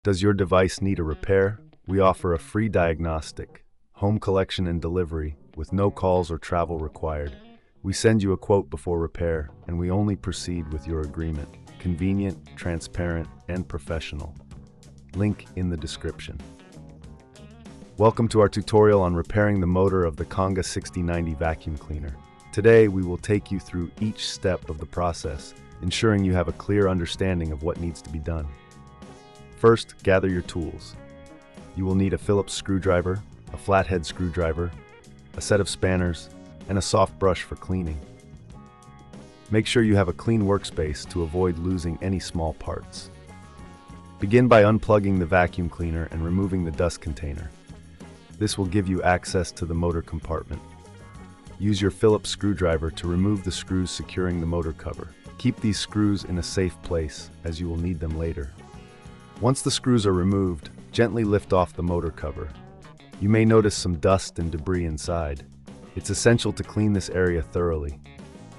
Does your device need a repair? We offer a free diagnostic, home collection and delivery, with no calls or travel required. We send you a quote before repair, and we only proceed with your agreement. Convenient, transparent, and professional. Link in the description. Welcome to our tutorial on repairing the motor of the Calle 6090 vacuum cleaner. Today, we will take you through each step of the process, ensuring you have a clear understanding of what needs to be done. First, gather your tools. You will need a Phillips screwdriver, a flathead screwdriver, a set of spanners, and a soft brush for cleaning. Make sure you have a clean workspace to avoid losing any small parts. Begin by unplugging the vacuum cleaner and removing the dust container. This will give you access to the motor compartment. Use your Phillips screwdriver to remove the screws securing the motor cover. Keep these screws in a safe place, as you will need them later. Once the screws are removed, gently lift off the motor cover. You may notice some dust and debris inside. It's essential to clean this area thoroughly.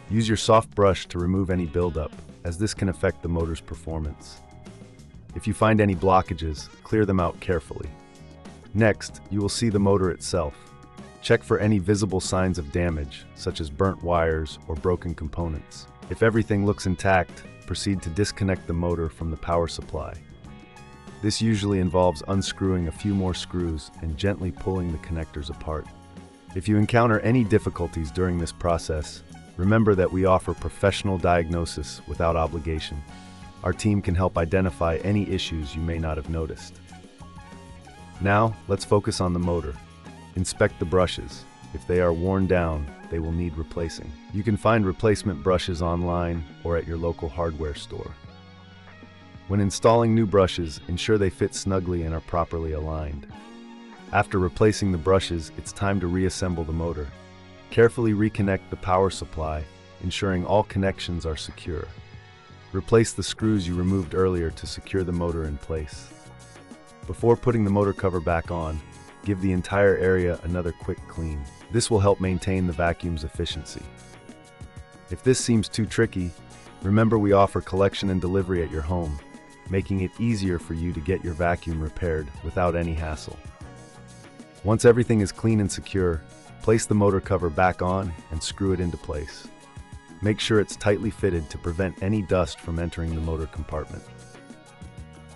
Use your soft brush to remove any buildup, as this can affect the motor's performance. If you find any blockages, clear them out carefully. Next, you will see the motor itself. Check for any visible signs of damage, such as burnt wires or broken components. If everything looks intact, proceed to disconnect the motor from the power supply. This usually involves unscrewing a few more screws and gently pulling the connectors apart. If you encounter any difficulties during this process, remember that we offer professional diagnosis without obligation. Our team can help identify any issues you may not have noticed. Now, let's focus on the motor. Inspect the brushes. If they are worn down, they will need replacing. You can find replacement brushes online or at your local hardware store. When installing new brushes, ensure they fit snugly and are properly aligned. After replacing the brushes, it's time to reassemble the motor. Carefully reconnect the power supply, ensuring all connections are secure. Replace the screws you removed earlier to secure the motor in place. Before putting the motor cover back on, give the entire area another quick clean. This will help maintain the vacuum's efficiency. If this seems too tricky, remember we offer collection and delivery at your home, making it easier for you to get your vacuum repaired without any hassle. Once everything is clean and secure, place the motor cover back on and screw it into place. Make sure it's tightly fitted to prevent any dust from entering the motor compartment.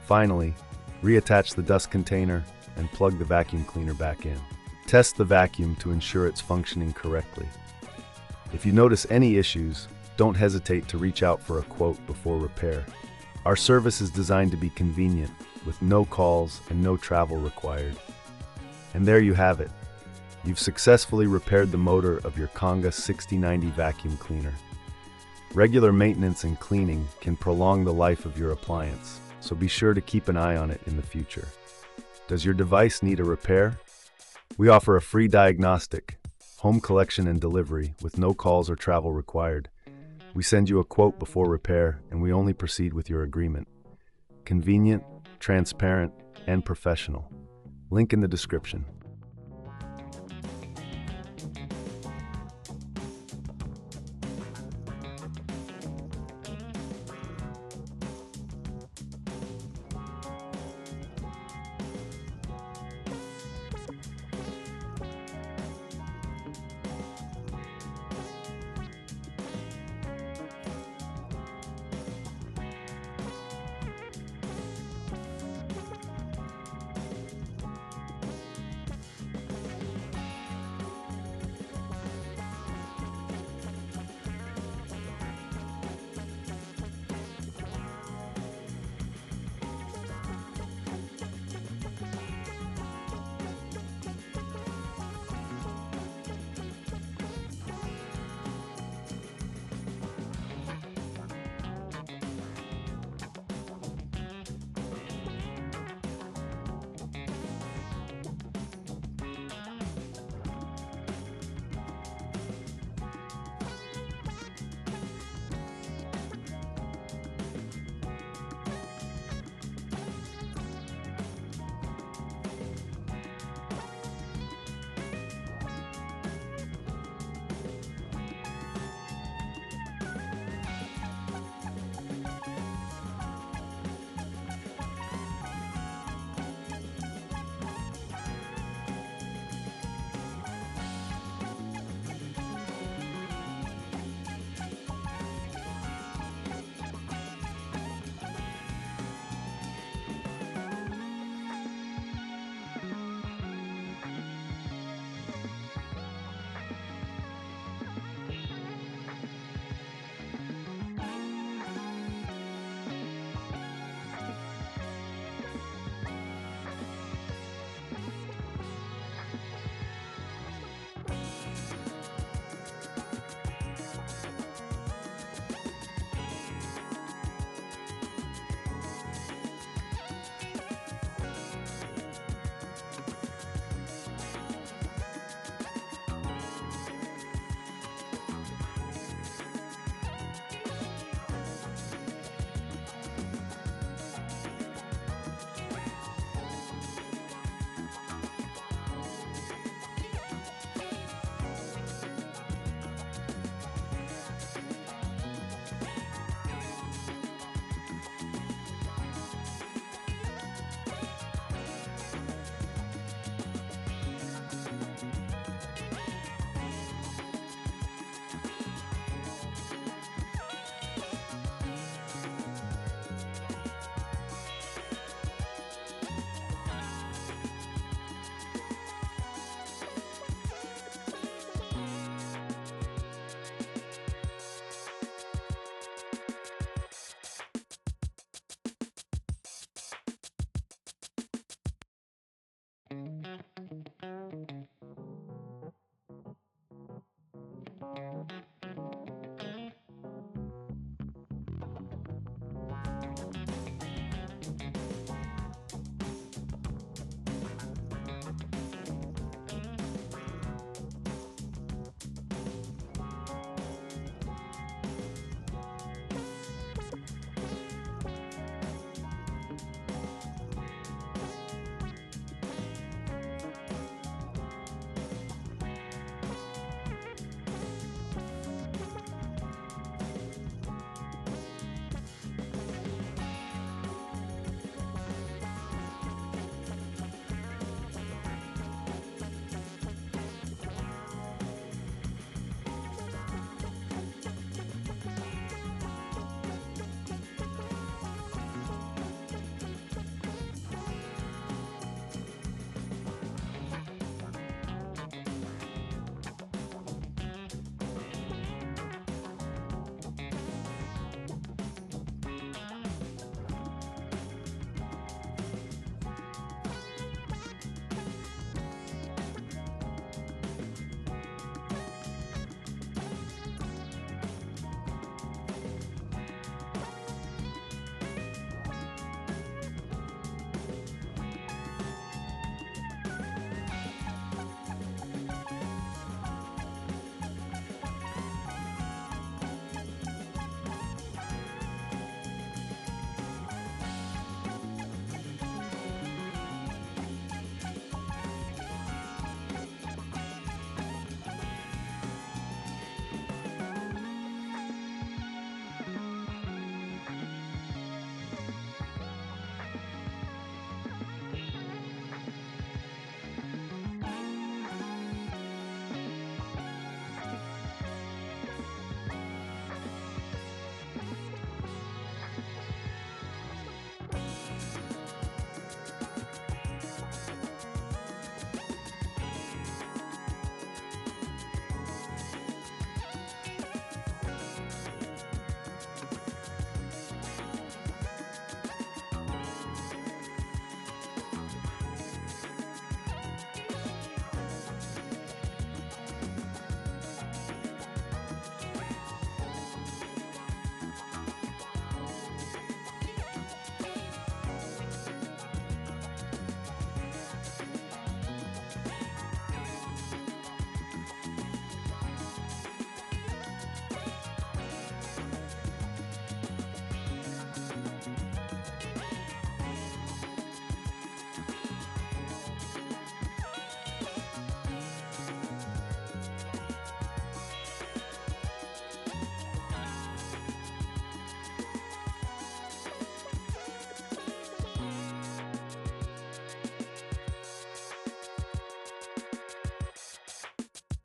Finally, reattach the dust container and plug the vacuum cleaner back in. Test the vacuum to ensure it's functioning correctly. If you notice any issues, don't hesitate to reach out for a quote before repair. Our service is designed to be convenient, with no calls and no travel required. And there you have it. You've successfully repaired the motor of your Calle 6090 vacuum cleaner. Regular maintenance and cleaning can prolong the life of your appliance, so be sure to keep an eye on it in the future. Does your device need a repair? We offer a free diagnostic, home collection and delivery with no calls or travel required. We send you a quote before repair, and we only proceed with your agreement. Convenient, transparent, and professional. Link in the description.